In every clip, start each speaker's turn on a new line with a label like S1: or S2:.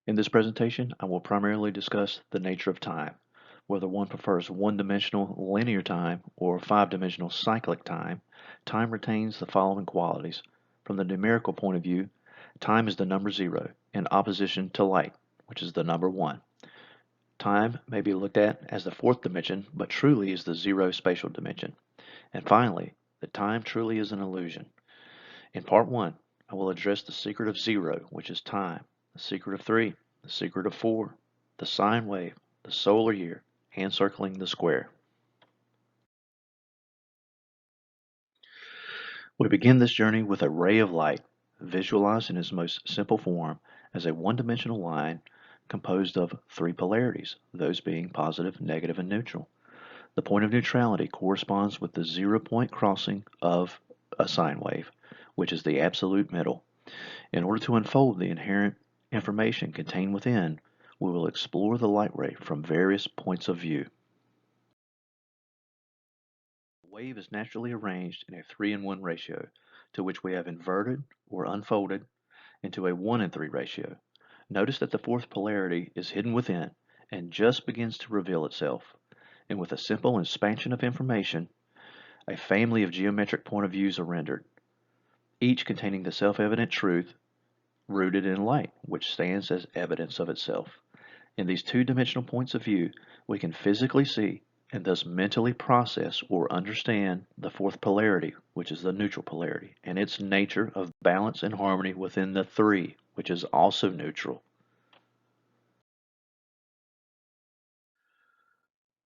S1: In this presentation, I will primarily discuss the nature of time, whether one prefers one-dimensional linear time or five-dimensional cyclic time. Time retains the following qualities. From the numerical point of view, time is the number 0 in opposition to light, which is the number 1. Time may be looked at as the fourth dimension, but truly is the 0 spatial dimension. And finally, that time truly is an illusion. In part 1, I will address the secret of 0, which is time, the secret of 3, the secret of 4, the sine wave, the solar year, and circling the square. We begin this journey with a ray of light, visualized in its most simple form as a one-dimensional line composed of three polarities, those being positive, negative, and neutral. The point of neutrality corresponds with the 0-point crossing of a sine wave, which is the absolute middle. In order to unfold the inherent information contained within, we will explore the light ray from various points of view. The wave is naturally arranged in a 3:1 ratio, to which we have inverted or unfolded into a 1:3 ratio. Notice that the fourth polarity is hidden within and just begins to reveal itself. And with a simple expansion of information, a family of geometric point of views are rendered, each containing the self-evident truth rooted in light, which stands as evidence of itself. In these two-dimensional points of view, we can physically see and thus mentally process or understand the fourth polarity, which is the neutral polarity, and its nature of balance and harmony within the three, which is also neutral.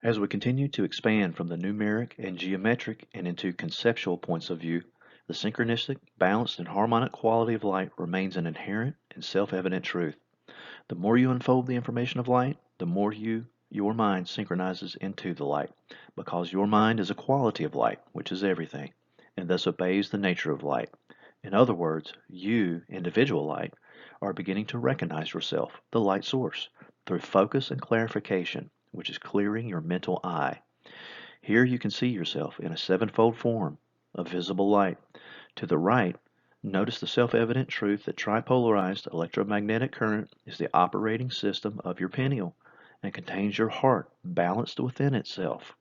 S1: As we continue to expand from the numeric and geometric and into conceptual points of view, the synchronistic, balanced, and harmonic quality of light remains an inherent and self-evident truth. The more you unfold the information of light, the more your mind synchronizes into the light, because your mind is a quality of light, which is everything, and thus obeys the nature of light. In other words, you, individual light, are beginning to recognize yourself, the light source, through focus and clarification, which is clearing your mental eye. Here you can see yourself in a sevenfold form of visible light. To the right, notice the self-evident truth that tri-polarized electromagnetic current is the operating system of your pineal and contains your heart balanced within itself.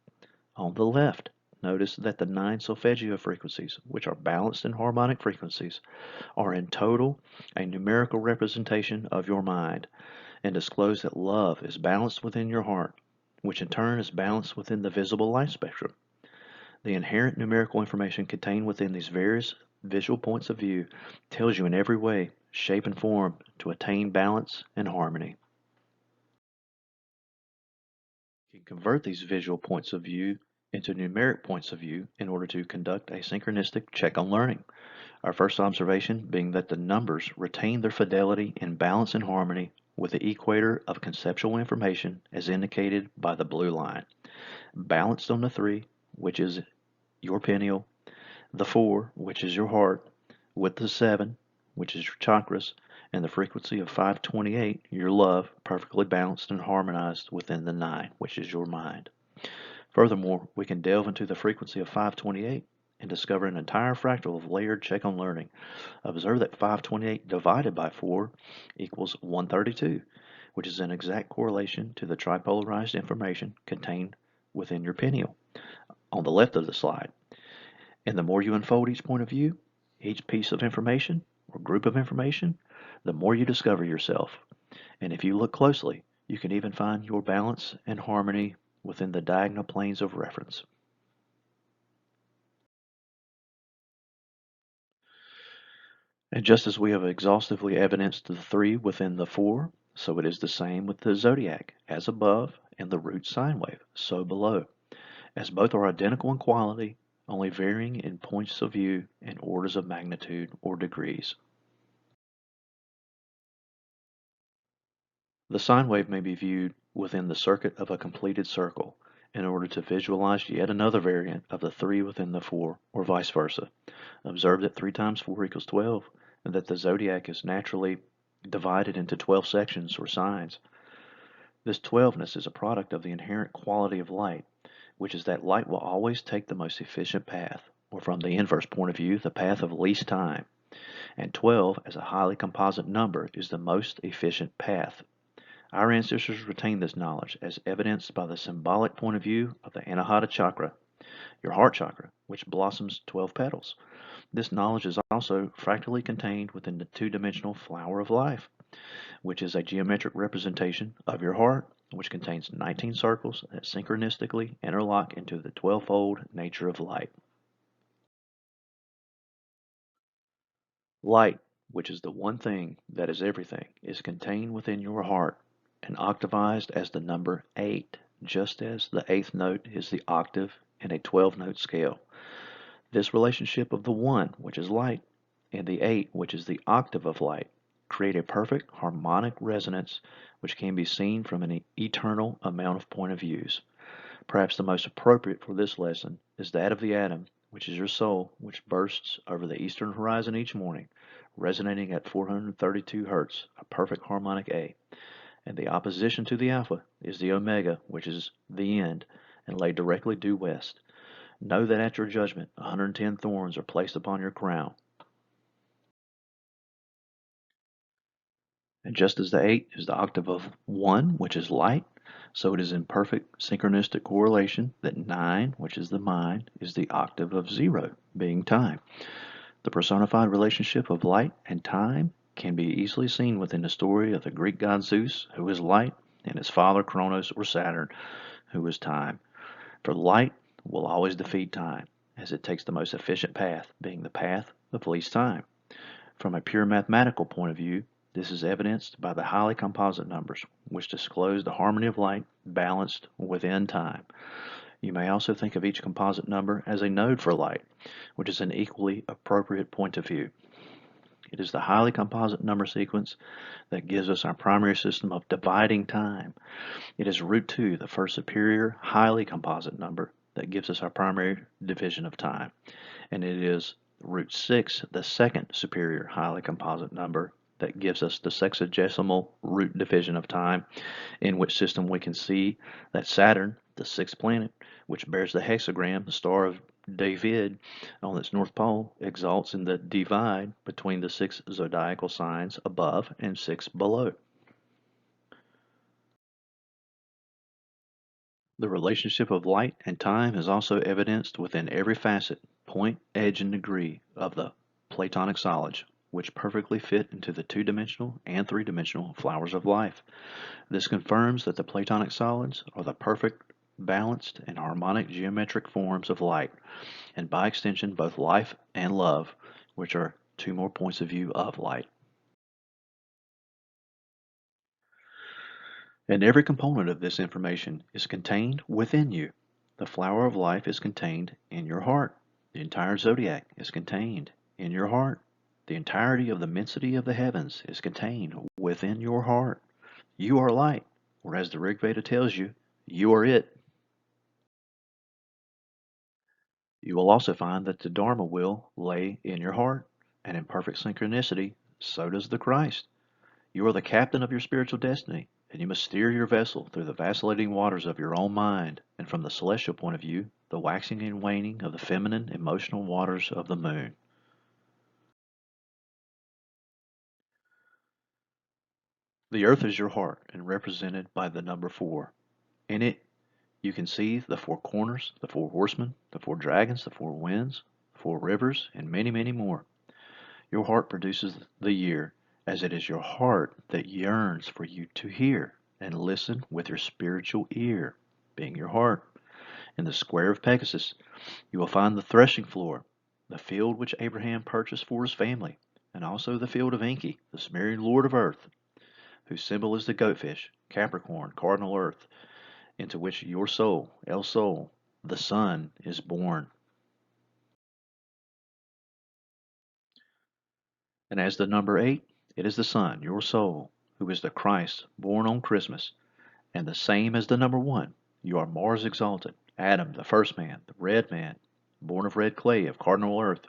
S1: On the left, notice that the 9 solfeggio frequencies, which are balanced and harmonic frequencies, are in total a numerical representation of your mind, and disclose that love is balanced within your heart, which in turn is balanced within the visible light spectrum. The inherent numerical information contained within these various visual points of view tells you in every way, shape, and form to attain balance and harmony. You can convert these visual points of view into numeric points of view in order to conduct a synchronistic check on learning. Our first observation being that the numbers retain their fidelity in balance and harmony with the equator of conceptual information as indicated by the blue line. Balanced on the 3, which is your pineal, the 4, which is your heart, with the 7, which is your chakras, and the frequency of 528, your love, perfectly balanced and harmonized within the 9, which is your mind. Furthermore, we can delve into the frequency of 528 and discover an entire fractal of layered check on learning. Observe that 528 divided by 4 equals 132, which is in exact correlation to the tri-polarized information contained within your pineal on the left of the slide. And the more you unfold each point of view, each piece of information or group of information, the more you discover yourself. And if you look closely, you can even find your balance and harmony within the diagonal planes of reference. And just as we have exhaustively evidenced the 3 within the 4, so it is the same with the zodiac, as above, and the root sine wave, so below, as both are identical in quality, only varying in points of view and orders of magnitude or degrees. The sine wave may be viewed within the circuit of a completed circle in order to visualize yet another variant of the 3 within the 4, or vice versa. Observe that 3 times 4 equals 12, and that the zodiac is naturally divided into 12 sections or signs. This 12ness is a product of the inherent quality of light, which is that light will always take the most efficient path, or from the inverse point of view, the path of least time. And 12, as a highly composite number, is the most efficient path Our ancestors retained this knowledge as evidenced by the symbolic point of view of the Anahata chakra, your heart chakra, which blossoms 12 petals. This knowledge is also fractally contained within the two-dimensional flower of life, which is a geometric representation of your heart, which contains 19 circles that synchronistically interlock into the 12-fold nature of light. Light, which is the one thing that is everything, is contained within your heart and octavized as the number 8, just as the 8th note is the octave in a 12-note scale. This relationship of the 1, which is light, and the 8, which is the octave of light, create a perfect harmonic resonance which can be seen from an eternal amount of point of views. Perhaps the most appropriate for this lesson is that of the atom, which is your soul, which bursts over the eastern horizon each morning, resonating at 432 Hz, a perfect harmonic A. And the opposition to the alpha is the omega, which is the end, and lay directly due west. Know that at your judgment 110 thorns are placed upon your crown. And just as the 8 is the octave of 1, which is light, so it is in perfect synchronistic correlation that 9, which is the mind, is the octave of 0, being time. The personified relationship of light and time can be easily seen within the story of the Greek god Zeus, who is light, and his father Kronos or Saturn, who is time. For light will always defeat time, as it takes the most efficient path, being the path of least time. From a pure mathematical point of view, this is evidenced by the highly composite numbers, which disclose the harmony of light balanced within time. You may also think of each composite number as a node for light, which is an equally appropriate point of view. It is the highly composite number sequence that gives us our primary system of dividing time. It is root 2, the first superior highly composite number, that gives us our primary division of time. And it is root 6, the second superior highly composite number, that gives us the sexagesimal root division of time, in which system we can see that Saturn, the sixth planet, which bears the hexagram, the Star of David, on its north pole, exalts in the divide between the 6 zodiacal signs above and 6 below. The relationship of light and time is also evidenced within every facet, point, edge, and degree of the Platonic solids, which perfectly fit into the two-dimensional and three-dimensional flowers of life. This confirms that the Platonic solids are the perfect, balanced, and harmonic geometric forms of light, and by extension both life and love, which are two more points of view of light. And every component of this information is contained within you. The flower of life is contained in your heart. The entire zodiac is contained in your heart. The entirety of the immensity of the heavens is contained within your heart. You are light, or as the Rig Veda tells you, you are it. You will also find that the Dharma will lay in your heart, and in perfect synchronicity, so does the Christ. You are the captain of your spiritual destiny, and you must steer your vessel through the vacillating waters of your own mind, and from the celestial point of view, the waxing and waning of the feminine emotional waters of the moon. The earth is your heart, and represented by the number 4. In it, you can see the 4 corners, the 4 horsemen, the 4 dragons, the 4 winds, 4 rivers, and many, many more. Your heart produces the year, as it is your heart that yearns for you to hear and listen with your spiritual ear, being your heart. In the square of Pegasus, you will find the threshing floor, the field which Abraham purchased for his family, and also the field of Enki, the Sumerian lord of earth, whose symbol is the goatfish, Capricorn, cardinal earth, into which your soul, El Sol, the sun, is born. And as the number 8, it is the sun, your soul, who is the Christ born on Christmas, and the same as the number 1. You are Mars exalted, Adam, the first man, the red man, born of red clay, of cardinal earth.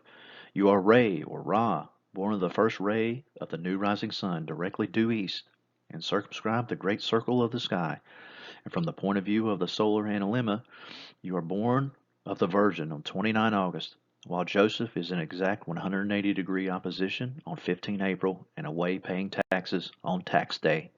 S1: You are Re, or Ra, born of the first ray of the new rising sun, directly due east, and circumscribe the great circle of the sky. And from the point of view of the solar analemma, you are born of the Virgin on 29 August, while Joseph is in exact 180-degree opposition on 15 April and away paying taxes on tax day.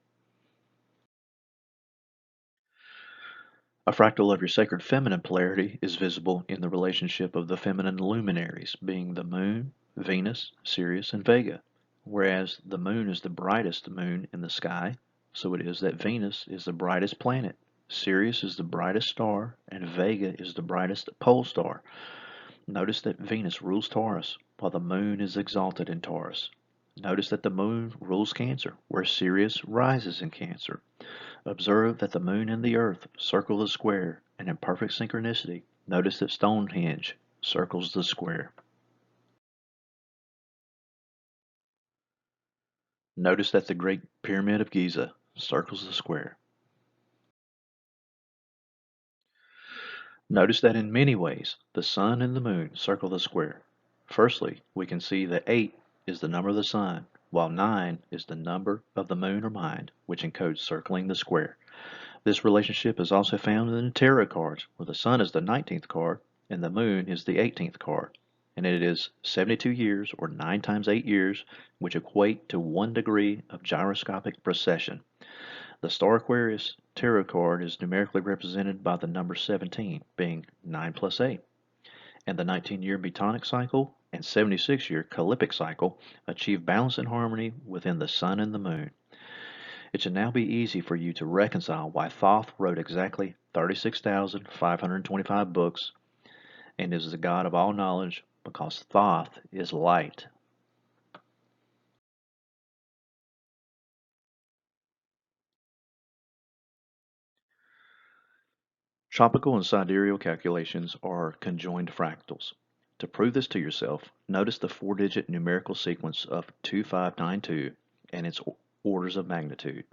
S1: A fractal of your sacred feminine polarity is visible in the relationship of the feminine luminaries, being the Moon, Venus, Sirius, and Vega. Whereas the Moon is the brightest moon in the sky, so it is that Venus is the brightest planet, Sirius is the brightest star, and Vega is the brightest pole star. Notice that Venus rules Taurus, while the Moon is exalted in Taurus. Notice that the Moon rules Cancer, where Sirius rises in Cancer. Observe that the Moon and the Earth circle the square, and in perfect synchronicity, notice that Stonehenge circles the square. Notice that the Great Pyramid of Giza circles the square. Notice that in many ways, the Sun and the Moon circle the square. Firstly, we can see that 8 is the number of the Sun, while 9 is the number of the Moon or mind, which encodes circling the square. This relationship is also found in the tarot cards, where the Sun is the 19th card and the Moon is the 18th card. And it is 72 years, or 9 times 8 years, which equate to 1 degree of gyroscopic precession. The Star Aquarius tarot card is numerically represented by the number 17, being 9 plus 8. And the 19-year Metonic cycle and 76-year Callipic cycle achieve balance and harmony within the Sun and the Moon. It should now be easy for you to reconcile why Thoth wrote exactly 36,525 books and is the god of all knowledge, because Thoth is light. Tropical and sidereal calculations are conjoined fractals. To prove this to yourself, notice the 4-digit numerical sequence of 2592 and its orders of magnitude.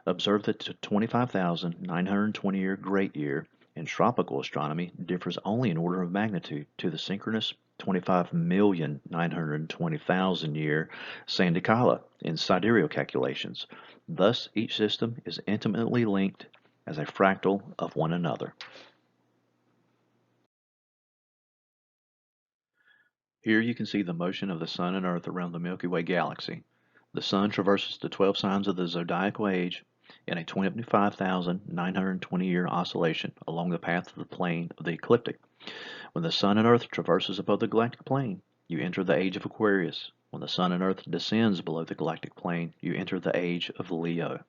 S1: Observe that the 25,920-year great year in tropical astronomy differs only in order of magnitude to the synchronous 25,920,000-year Zodiacal in sidereal calculations. Thus, each system is intimately linked as a fractal of one another. Here you can see the motion of the Sun and Earth around the Milky Way galaxy. The Sun traverses the 12 signs of the Zodiacal age in a 25,920-year oscillation along the path of the plane of the ecliptic. When the Sun and Earth traverses above the galactic plane, you enter the age of Aquarius. When the Sun and Earth descends below the galactic plane, you enter the age of Leo.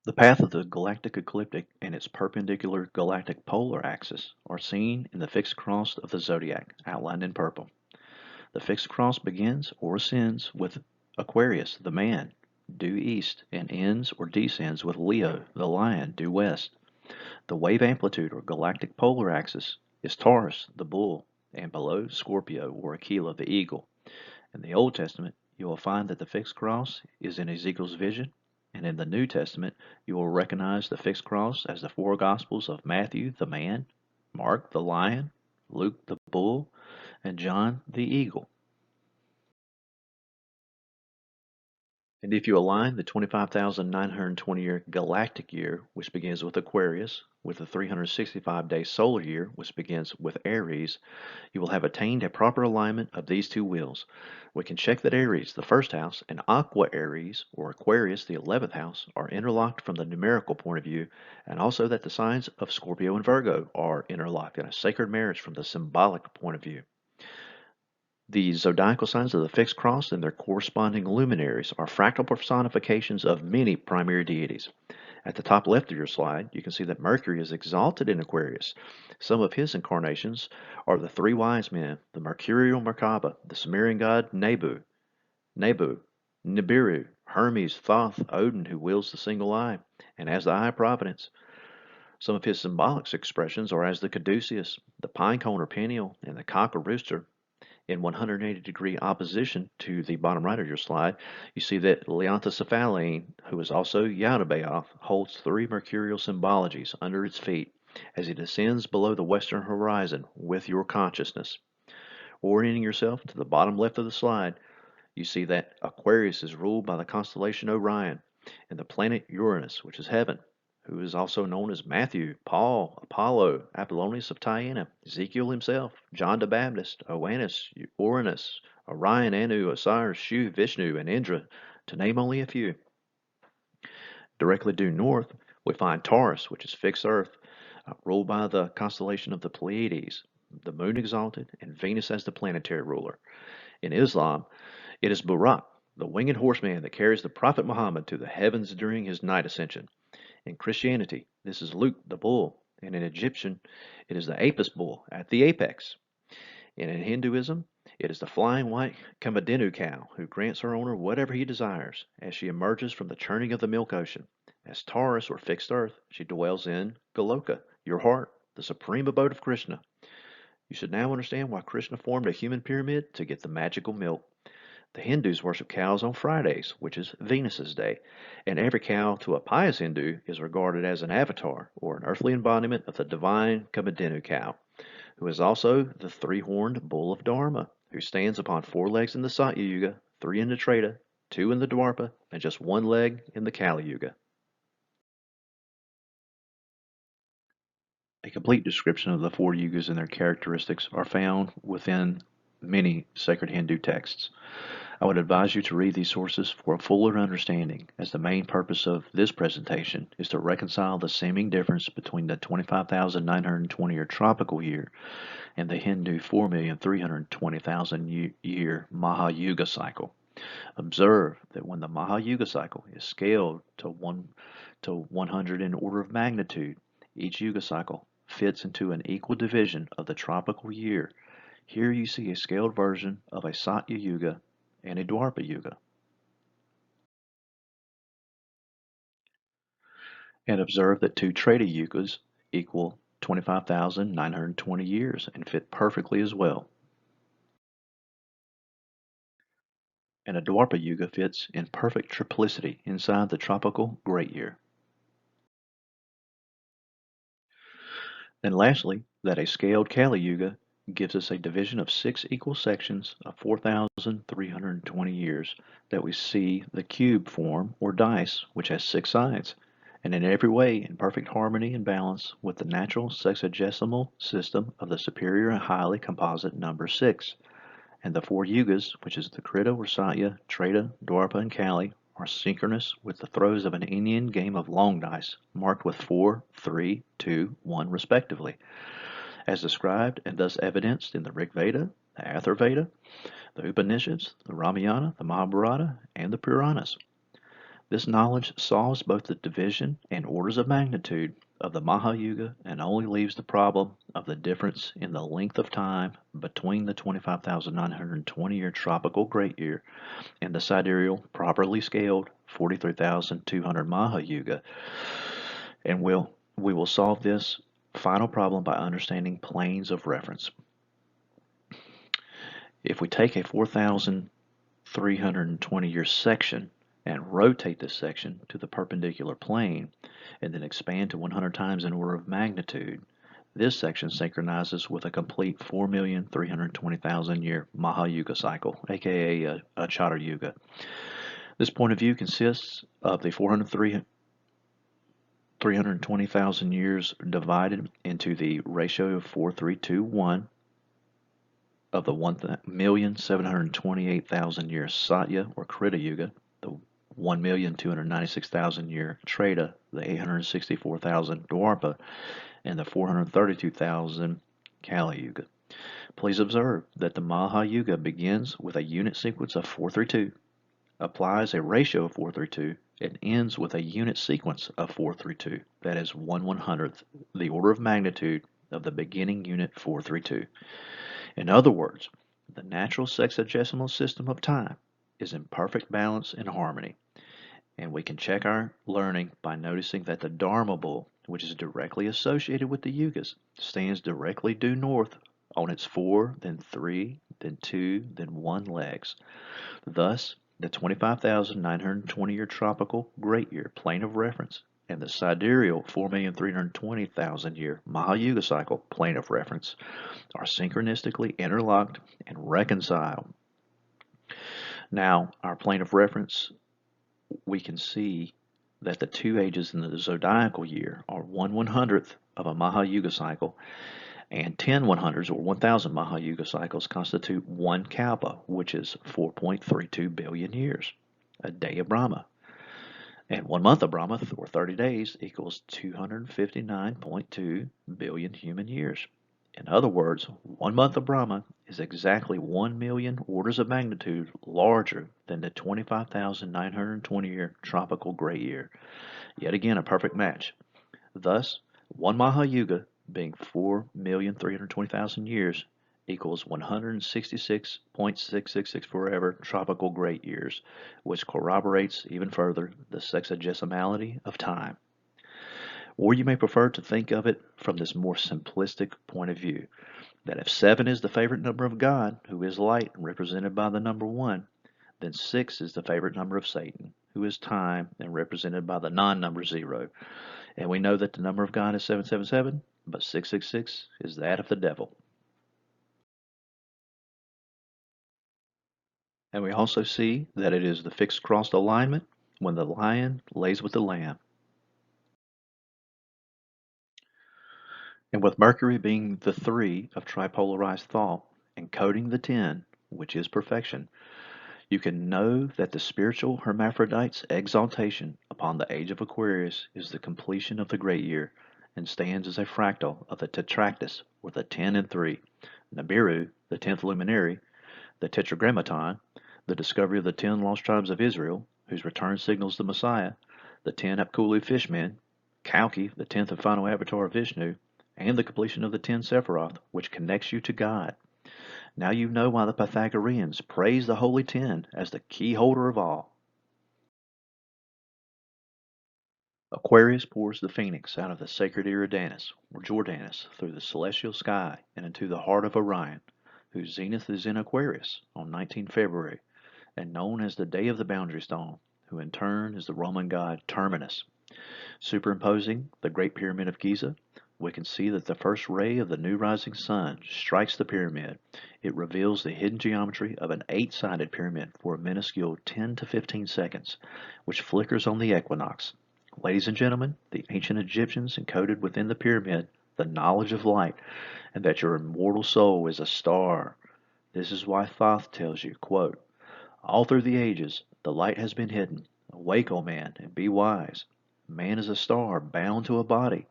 S1: The path of the galactic ecliptic and its perpendicular galactic polar axis are seen in the fixed cross of the zodiac, outlined in purple. The fixed cross begins or ascends with Aquarius, the man, due east, and ends or descends with Leo, the lion, due west. The wave amplitude or galactic polar axis is Taurus, the bull, and below Scorpio or Aquila, the eagle. In the Old Testament, you will find that the fixed cross is in Ezekiel's vision, and in the New Testament, you will recognize the fixed cross as the 4 Gospels of Matthew, the man, Mark, the lion, Luke, the bull, and John, the eagle. And if you align the 25,920-year galactic year, which begins with Aquarius, with the 365-day solar year, which begins with Aries, you will have attained a proper alignment of these 2 wheels. We can check that Aries, the 1st house, and Aqua Aries, or Aquarius, the 11th house, are interlocked from the numerical point of view, and also that the signs of Scorpio and Virgo are interlocked in a sacred marriage from the symbolic point of view. The zodiacal signs of the fixed cross and their corresponding luminaries are fractal personifications of many primary deities. At the top left of your slide, you can see that Mercury is exalted in Aquarius. Some of his incarnations are the 3 wise men, the Mercurial Merkaba, the Sumerian god Nebu, Nibiru, Hermes, Thoth, Odin, who wields the single eye, and as the eye of providence. Some of his symbolic expressions are as the caduceus, the pine cone or pineal, and the cock or rooster. In 180-degree opposition to the bottom right of your slide, you see that Leontocephaline, who is also Yaldabaoth, holds 3 mercurial symbologies under its feet as he descends below the western horizon with your consciousness. Orienting yourself to the bottom left of the slide, you see that Aquarius is ruled by the constellation Orion and the planet Uranus, which is heaven, who is also known as Matthew, Paul, Apollo, Apollonius of Tyana, Ezekiel himself, John the Baptist, Oannes, Uranus, Orion, Anu, Osiris, Shu, Vishnu, and Indra, to name only a few. Directly due north, We find Taurus, which is fixed Earth, ruled by the constellation of the Pleiades, the moon exalted, and Venus as the planetary ruler. In Islam, it is Buraq, the winged horseman that carries the Prophet Muhammad to the heavens during his night ascension. In Christianity, this is Luke the bull, and in Egyptian, it is the Apis bull at the apex. And in Hinduism, it is the flying white Kamadhenu cow who grants her owner whatever he desires as she emerges from the churning of the milk ocean. As Taurus or fixed earth, she dwells in Goloka, your heart, the supreme abode of Krishna. You should now understand why Krishna formed a human pyramid to get the magical milk. The Hindus worship cows on Fridays, which is Venus's day, and every cow to a pious Hindu is regarded as an avatar or an earthly embodiment of the divine Kamadhenu cow, who is also the three-horned bull of Dharma, who stands upon 4 legs in the Satya Yuga, 3 in the Treta, 2 in the Dwapara, and just 1 leg in the Kali Yuga. A complete description of the 4 yugas and their characteristics are found within many sacred Hindu texts. I would advise you to read these sources for a fuller understanding, as the main purpose of this presentation is to reconcile the seeming difference between the 25,920-year tropical year and the Hindu 4,320,000-year Mahayuga cycle. Observe that when the Mahayuga cycle is scaled to 100 in order of magnitude, each Yuga cycle fits into an equal division of the tropical year. Here you see a scaled version of a Satya Yuga and a Dwapara Yuga. And observe that 2 Treta Yugas equal 25,920 years and fit perfectly as well. And a Dwapara Yuga fits in perfect triplicity inside the tropical great year. And lastly, that a scaled Kali Yuga gives us a division of 6 equal sections of 4,320 years that we see the cube form or dice, which has 6 sides, and in every way in perfect harmony and balance with the natural sexagesimal system of the superior and highly composite number 6. And the 4 yugas, which is the Krita or Satya, Treta, Dwapara, and Kali, are synchronous with the throws of an Indian game of long dice, marked with 4, 3, 2, 1 respectively, as described and thus evidenced in the Rig Veda, the Atharvaveda, the Upanishads, the Ramayana, the Mahabharata, and the Puranas. This knowledge solves both the division and orders of magnitude of the Mahayuga and only leaves the problem of the difference in the length of time between the 25,920-year tropical great year and the sidereal, properly scaled 43,200 Mahayuga. And we will solve this final problem by understanding planes of reference. If we take a 4,320-year section and rotate this section to the perpendicular plane, and then expand to 100 times in order of magnitude, this section synchronizes with a complete 4,320,000-year Mahayuga cycle, aka a Chatur Yuga. This point of view consists of the 320,000 years divided into the ratio of 4,321 of the 1,728,000 year Satya or Krita Yuga, the 1,296,000 year Treta, the 864,000 Dwapara, and the 432,000 Kali Yuga. Please observe that the Mahayuga begins with a unit sequence of 432, applies a ratio of 432, and ends with a unit sequence of 432, that is 1/100th, the order of magnitude of the beginning unit 432. In other words, the natural sexagesimal system of time is in perfect balance and harmony, and we can check our learning by noticing that the Dharma bull, which is directly associated with the yugas, stands directly due north on its 4, then 3, then 2, then 1 legs. Thus, the 25,920-year tropical great year plane of reference and the sidereal 4,320,000-year Mahayuga cycle plane of reference are synchronistically interlocked and reconciled. Now, our plane of reference, we can see that the 2 ages in the Zodiacal year are 1/100th of a Mahayuga cycle, and 10/100s or 1,000 Mahayuga cycles constitute 1 Kalpa, which is 4.32 billion years, a day of Brahma. And 1 month of Brahma, or 30 days, equals 259.2 billion human years. In other words, 1 month of Brahma is exactly 1 million orders of magnitude larger than the 25,920-year tropical gray year. Yet again, a perfect match. Thus, 1 Maha Yuga, being 4,320,000 years, equals 166.666 forever tropical great years, which corroborates even further the sexagesimality of time. Or you may prefer to think of it from this more simplistic point of view, that if 7 is the favorite number of God, who is light and represented by the number 1, then 6 is the favorite number of Satan, who is time and represented by the non-number 0. And we know that the number of God is 777, but 666 is that of the devil. And we also see that it is the fixed crossed alignment when the lion lays with the lamb. And with Mercury being the 3 of Tri-Polarized thought, encoding the 10, which is perfection, you can know that the spiritual hermaphrodite's exaltation upon the age of Aquarius is the completion of the great year and stands as a fractal of the tetractys, or the 10 and 3, Nibiru, the 10th luminary, the tetragrammaton, the discovery of the 10 lost tribes of Israel, whose return signals the Messiah, the 10 Apkuli fishmen, Kalki, the 10th and final avatar of Vishnu, and the completion of the 10 Sephiroth, which connects you to God. Now you know why the Pythagoreans praise the Holy Ten as the key holder of all. Aquarius pours the phoenix out of the sacred Eridanus, or Jordanus, through the celestial sky and into the heart of Orion, whose zenith is in Aquarius on 19 February, and known as the Day of the Boundary Stone, who in turn is the Roman god Terminus. Superimposing the Great Pyramid of Giza, we can see that the first ray of the new rising sun strikes the pyramid. It reveals the hidden geometry of an 8-sided pyramid for a minuscule 10 to 15 seconds, which flickers on the equinox. Ladies and gentlemen, the ancient Egyptians encoded within the pyramid the knowledge of light, and that your immortal soul is a star. This is why Thoth tells you, quote, "All through the ages, the light has been hidden. Awake, O man, and be wise. Man is a star bound to a body,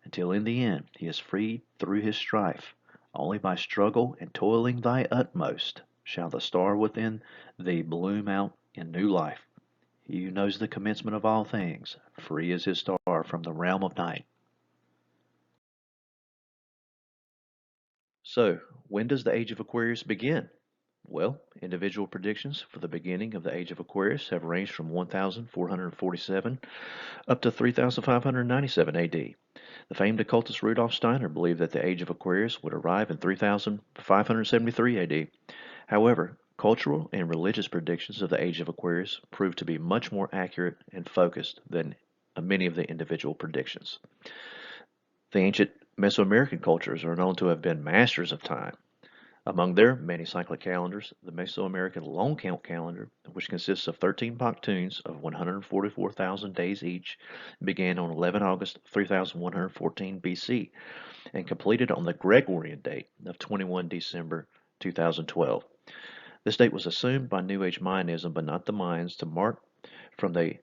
S1: until in the end he is freed through his strife. Only by struggle and toiling thy utmost shall the star within thee bloom out in new life. He who knows the commencement of all things, free is his star from the realm of night." So, when does the age of Aquarius begin? Well, individual predictions for the beginning of the age of Aquarius have ranged from 1447 up to 3597 AD. The famed occultist Rudolf Steiner believed that the age of Aquarius would arrive in 3573 AD. However, cultural and religious predictions of the age of Aquarius proved to be much more accurate and focused than many of the individual predictions. The ancient Mesoamerican cultures are known to have been masters of time. Among their many cyclic calendars, the Mesoamerican Lone Count calendar, which consists of 13 Baktuns of 144,000 days each, began on 11 August 3114 BC and completed on the Gregorian date of 21 December 2012. This date was assumed by New Age Mayanism, but not the Mayans, to mark from the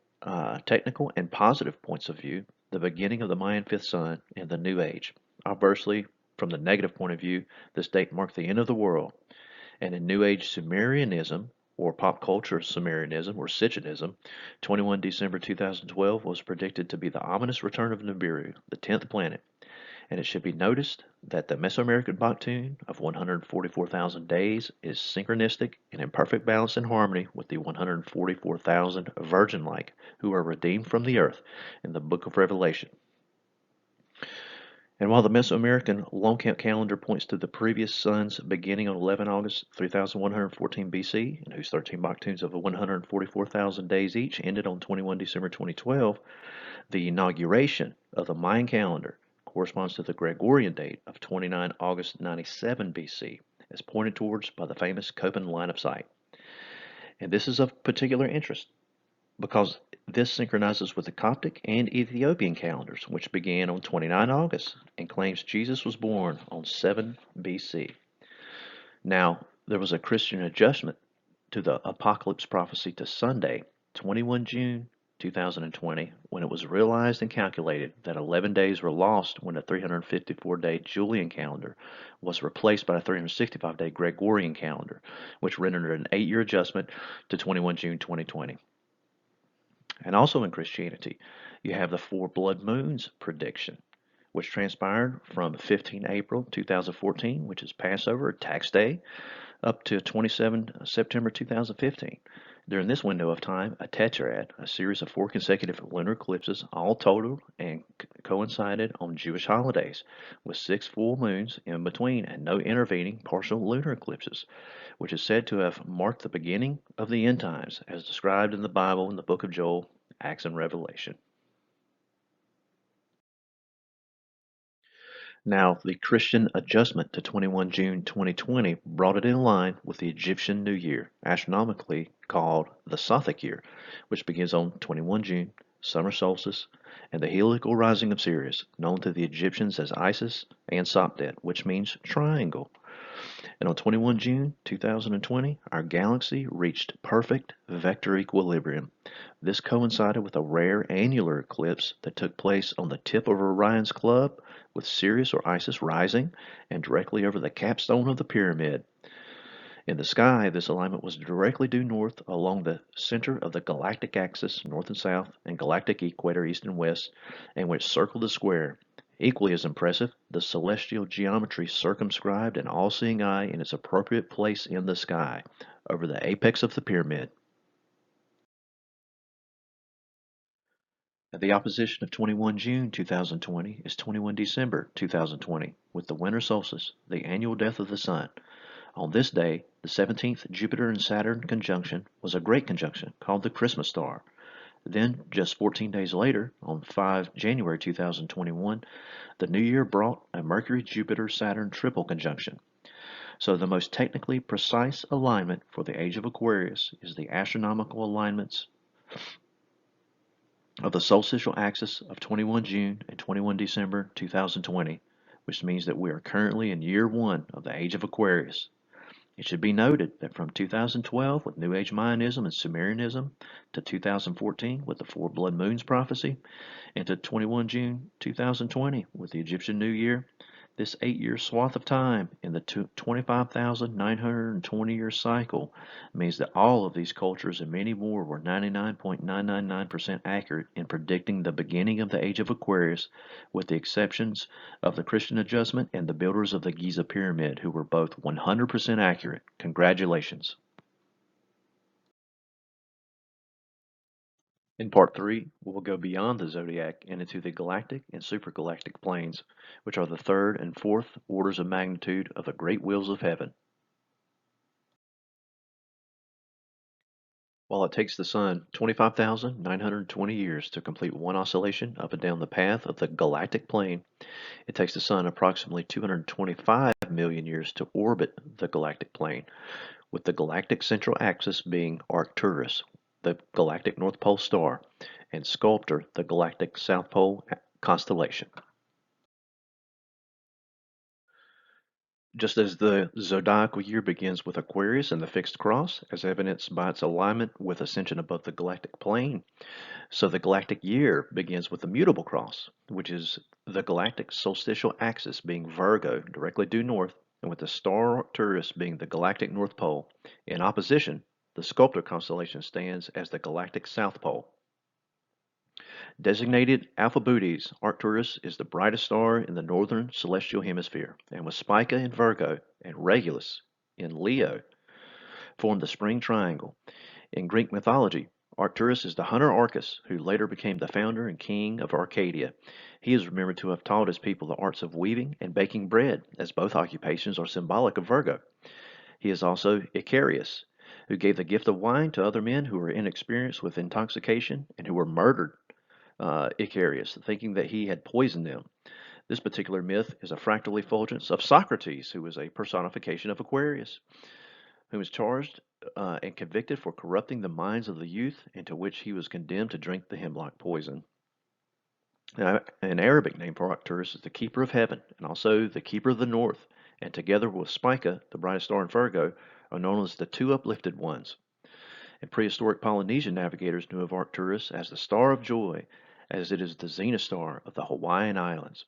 S1: technical and positive points of view the beginning of the Mayan fifth sun and the New Age. Obversely, from the negative point of view, this date marked the end of the world. And in New Age Sumerianism, or pop culture Sumerianism, or Sitchinism, 21 December 2012 was predicted to be the ominous return of Nibiru, the 10th planet. And it should be noticed that the Mesoamerican Baktun of 144,000 days is synchronistic and in perfect balance and harmony with the 144,000 virgin-like who are redeemed from the earth in the book of Revelation. And while the Mesoamerican Lone Count calendar points to the previous suns beginning on 11 August 3114 BC, and whose 13 Baktuns of 144,000 days each ended on 21 December 2012, the inauguration of the Mayan calendar corresponds to the Gregorian date of 29 August 97 BC, as pointed towards by the famous Köppen line of sight. And this is of particular interest because this synchronizes with the Coptic and Ethiopian calendars, which began on 29 August and claims Jesus was born on 7 BC. Now, there was a Christian adjustment to the apocalypse prophecy to Sunday, 21 June 2020, when it was realized and calculated that 11 days were lost when the 354-day Julian calendar was replaced by a 365-day Gregorian calendar, which rendered an 8-year adjustment to 21 June 2020. And also in Christianity, you have the 4 blood moons prediction, which transpired from 15 April 2014, which is Passover, tax day, up to 27 September 2015. During this window of time, a tetrad, a series of 4 consecutive lunar eclipses, all totaled and coincided on Jewish holidays, with 6 full moons in between and no intervening partial lunar eclipses, which is said to have marked the beginning of the end times, as described in the Bible in the book of Joel, Acts, and Revelation. Now, the Christian adjustment to 21 June 2020 brought it in line with the Egyptian New Year, astronomically called the Sothic year, which begins on 21 June, summer solstice, and the heliacal rising of Sirius, known to the Egyptians as Isis and Sopdet, which means triangle. And on 21 June 2020, our galaxy reached perfect vector equilibrium. This coincided with a rare annular eclipse that took place on the tip of Orion's club, with Sirius or Isis rising and directly over the capstone of the pyramid. In the sky, this alignment was directly due north along the center of the galactic axis, north and south, and galactic equator, east and west, and which circled the square. Equally as impressive, the celestial geometry circumscribed an all-seeing eye in its appropriate place in the sky, over the apex of the pyramid. The opposition of 21 June 2020 is 21 December 2020, with the winter solstice, the annual death of the sun. On this day, the 17th Jupiter and Saturn conjunction was a great conjunction called the Christmas star. Then, just 14 days later, on 5 January 2021, the new year brought a Mercury-Jupiter-Saturn triple conjunction. So the most technically precise alignment for the age of Aquarius is the astronomical alignments of the solstitial axis of 21 June and 21 December 2020, which means that we are currently in year 1 of the age of Aquarius. It should be noted that from 2012 with New Age Mayanism and Sumerianism to 2014 with the 4 blood moons prophecy and to 21 June 2020 with the Egyptian New Year, this 8-year swath of time in the 25,920-year cycle means that all of these cultures and many more were 99.999% accurate in predicting the beginning of the age of Aquarius, with the exceptions of the Christian adjustment and the builders of the Giza Pyramid, who were both 100% accurate. Congratulations. In Part 3, we will go beyond the zodiac and into the galactic and supergalactic planes, which are the 3rd and 4th orders of magnitude of the great wheels of heaven. While it takes the Sun 25,920 years to complete one oscillation up and down the path of the galactic plane, it takes the Sun approximately 225 million years to orbit the galactic plane, with the galactic central axis being Arcturus, the galactic North Pole star, and Sculptor, the galactic South Pole constellation. Just as the zodiacal year begins with Aquarius and the fixed cross, as evidenced by its alignment with ascension above the galactic plane, so the galactic year begins with the mutable cross, which is the galactic solstitial axis being Virgo, directly due north, and with the star Arcturus being the galactic North Pole. In opposition, the Sculptor constellation stands as the galactic South Pole. Designated Alpha Bootes, Arcturus is the brightest star in the northern celestial hemisphere, and with Spica in Virgo and Regulus in Leo, form the spring triangle. In Greek mythology, Arcturus is the hunter Arcus, who later became the founder and king of Arcadia. He is remembered to have taught his people the arts of weaving and baking bread, as both occupations are symbolic of Virgo. He is also Icarius, who gave the gift of wine to other men who were inexperienced with intoxication and who were murdered. Icarius, thinking that he had poisoned them. This particular myth is a fractal effulgence of Socrates, who was a personification of Aquarius, who was charged and convicted for corrupting the minds of the youth, and to which he was condemned to drink the hemlock poison. Now, an Arabic name for Arcturus is the Keeper of Heaven, and also the Keeper of the North, and together with Spica, the brightest star in Virgo, are known as the Two Uplifted Ones. And prehistoric Polynesian navigators knew of Arcturus as the Star of Joy, as it is the zenith star of the Hawaiian Islands.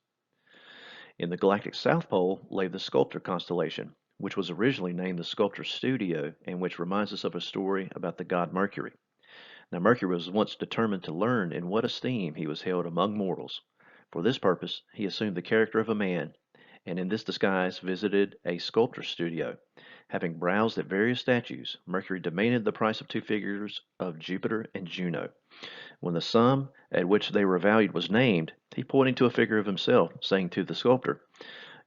S1: In the galactic South Pole lay the Sculptor constellation, which was originally named the Sculptor's Studio and which reminds us of a story about the god Mercury. Now, Mercury was once determined to learn in what esteem he was held among mortals. For this purpose, he assumed the character of a man, and in this disguise visited a sculptor's studio. Having browsed at various statues, Mercury demanded the price of two figures of Jupiter and Juno. When the sum at which they were valued was named, he pointed to a figure of himself, saying to the sculptor,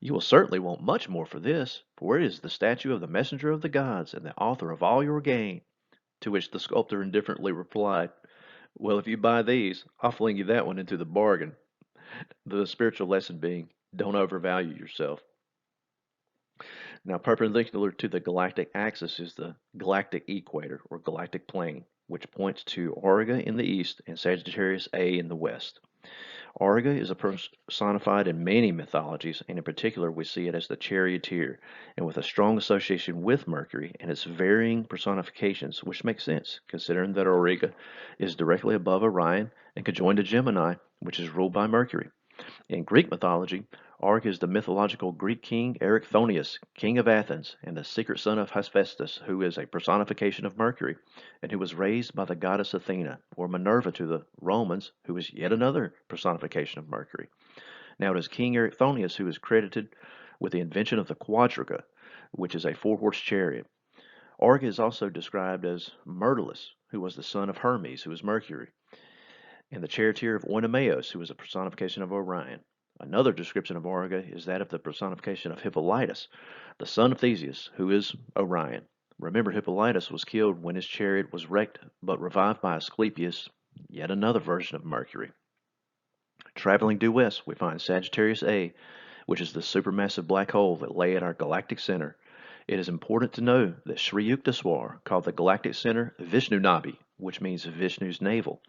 S1: "You will certainly want much more for this, for it is the statue of the messenger of the gods and the author of all your gain." To which the sculptor indifferently replied, "Well, if you buy these, I'll fling you that one into the bargain." The spiritual lesson being, don't overvalue yourself. Now, perpendicular to the galactic axis is the galactic equator, or galactic plane, which points to Auriga in the east and Sagittarius A in the west. Auriga is personified in many mythologies, and in particular we see it as the charioteer, and with a strong association with Mercury and its varying personifications, which makes sense, considering that Auriga is directly above Orion and conjoined to Gemini, which is ruled by Mercury. In Greek mythology, Auriga is the mythological Greek king Erichthonius, king of Athens, and the secret son of Hephaestus, who is a personification of Mercury, and who was raised by the goddess Athena, or Minerva to the Romans, who is yet another personification of Mercury. Now it is King Erichthonius who is credited with the invention of the quadriga, which is a four-horse chariot. Auriga is also described as Myrtilus, who was the son of Hermes, who is Mercury, and the charioteer of Oenomaus, who is a personification of Orion. Another description of Auriga is that of the personification of Hippolytus, the son of Theseus, who is Orion. Remember, Hippolytus was killed when his chariot was wrecked, but revived by Asclepius, yet another version of Mercury. Traveling due west, we find Sagittarius A, which is the supermassive black hole that lay at our galactic center. It is important to know that Sri Yukteswar called the galactic center Vishnu Nabi, which means Vishnu's navel.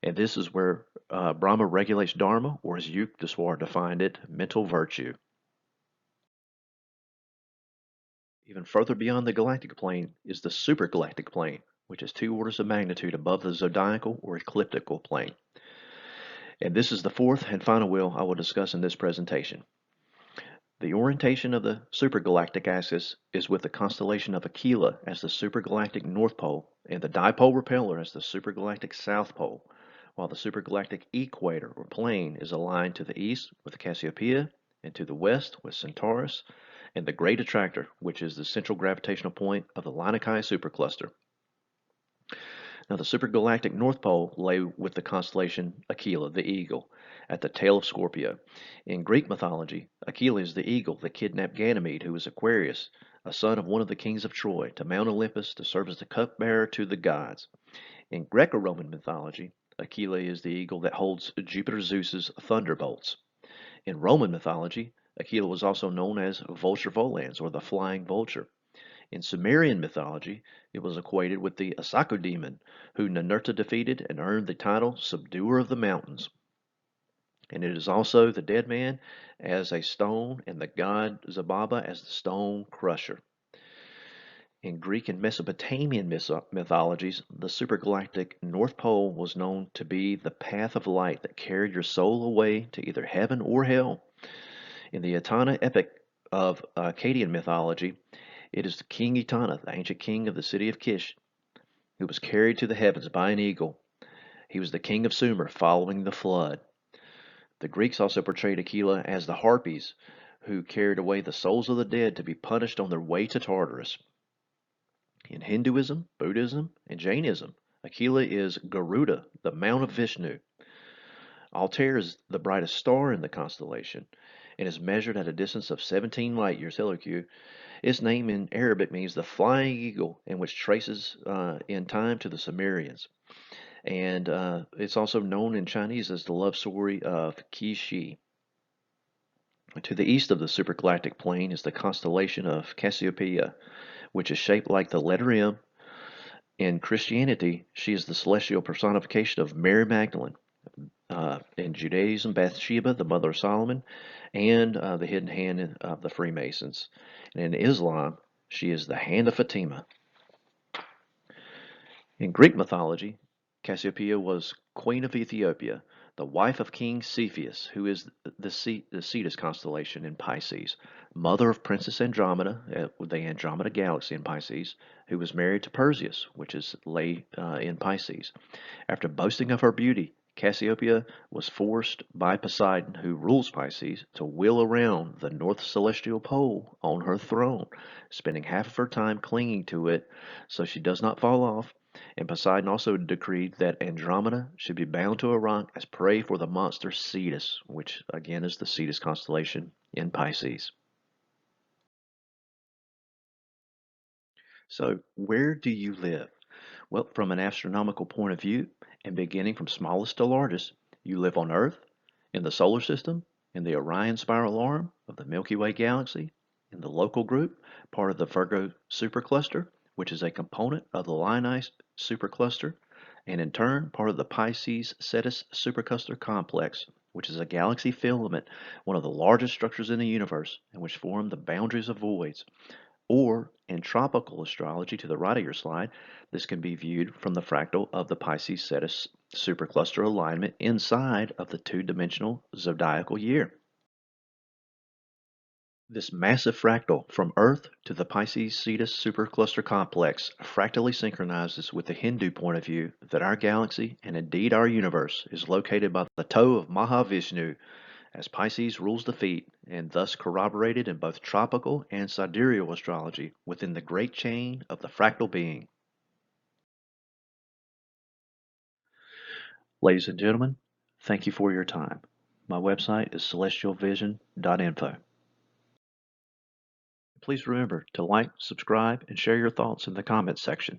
S1: And this is where Brahma regulates Dharma, or as Yukteswar defined it, mental virtue. Even further beyond the galactic plane is the supergalactic plane, which is 2 orders of magnitude above the zodiacal or ecliptical plane. And this is the fourth and final wheel I will discuss in this presentation. The orientation of the supergalactic axis is with the constellation of Aquila as the supergalactic north pole and the dipole repeller as the supergalactic south pole, while the supergalactic equator or plane is aligned to the east with Cassiopeia and to the west with Centaurus and the Great Attractor, which is the central gravitational point of the Laniakea supercluster. Now, the supergalactic North Pole lay with the constellation Aquila, the eagle, at the tail of Scorpio. In Greek mythology, Aquila is the eagle that kidnapped Ganymede, who was Aquarius, a son of one of the kings of Troy, to Mount Olympus to serve as the cupbearer to the gods. In Greco-Roman mythology, Aquila is the eagle that holds Jupiter Zeus's thunderbolts. In Roman mythology, Aquila was also known as Vulture Volans, or the flying vulture. In Sumerian mythology, it was equated with the Asaku demon, who Ninurta defeated and earned the title Subduer of the Mountains. And it is also the dead man as a stone and the god Zababa as the stone crusher. In Greek and Mesopotamian mythologies, the supergalactic North Pole was known to be the path of light that carried your soul away to either heaven or hell. In the Etana epic of Akkadian mythology, it is King Etana, the ancient king of the city of Kish, who was carried to the heavens by an eagle. He was the king of Sumer following the flood. The Greeks also portrayed Aquila as the Harpies, who carried away the souls of the dead to be punished on their way to Tartarus. In Hinduism, Buddhism, and Jainism, Aquila is Garuda, the mount of Vishnu. Altair is the brightest star in the constellation and is measured at a distance of 17 light years. Hello, Q. Its name in Arabic means the flying eagle, and which traces in time to the Sumerians. And it's also known in Chinese as the love story of Qi Shi. To the east of the supergalactic plane is the constellation of Cassiopeia, which is shaped like the letter M. In Christianity, she is the celestial personification of Mary Magdalene. In Judaism, Bathsheba, the mother of Solomon, and the hidden hand of the Freemasons. And in Islam, she is the hand of Fatima. In Greek mythology, Cassiopeia was queen of Ethiopia, the wife of King Cepheus, who is the Cetus constellation in Pisces, mother of Princess Andromeda, the Andromeda Galaxy in Pisces, who was married to Perseus, which is in Pisces. After boasting of her beauty, Cassiopeia was forced by Poseidon, who rules Pisces, to wheel around the North Celestial Pole on her throne, spending half of her time clinging to it so she does not fall off. And Poseidon also decreed that Andromeda should be bound to a rock as prey for the monster Cetus, which again is the Cetus constellation in Pisces. So, where do you live? Well, from an astronomical point of view, and beginning from smallest to largest, you live on Earth, in the solar system, in the Orion spiral arm of the Milky Way galaxy, in the local group, part of the Virgo supercluster, which is a component of the Lionice supercluster, and in turn, part of the Pisces Cetus supercluster complex, which is a galaxy filament, one of the largest structures in the universe, and which form the boundaries of voids. Or, in tropical astrology to the right of your slide, this can be viewed from the fractal of the Pisces Cetus supercluster alignment inside of the two-dimensional zodiacal year. This massive fractal from Earth to the Pisces Cetus supercluster complex fractally synchronizes with the Hindu point of view that our galaxy, and indeed our universe, is located by the toe of Mahavishnu, as Pisces rules the feet, and thus corroborated in both tropical and sidereal astrology within the great chain of the fractal being. Ladies and gentlemen, thank you for your time. My website is celestialvision.info. Please remember to like, subscribe, and share your thoughts in the comments section.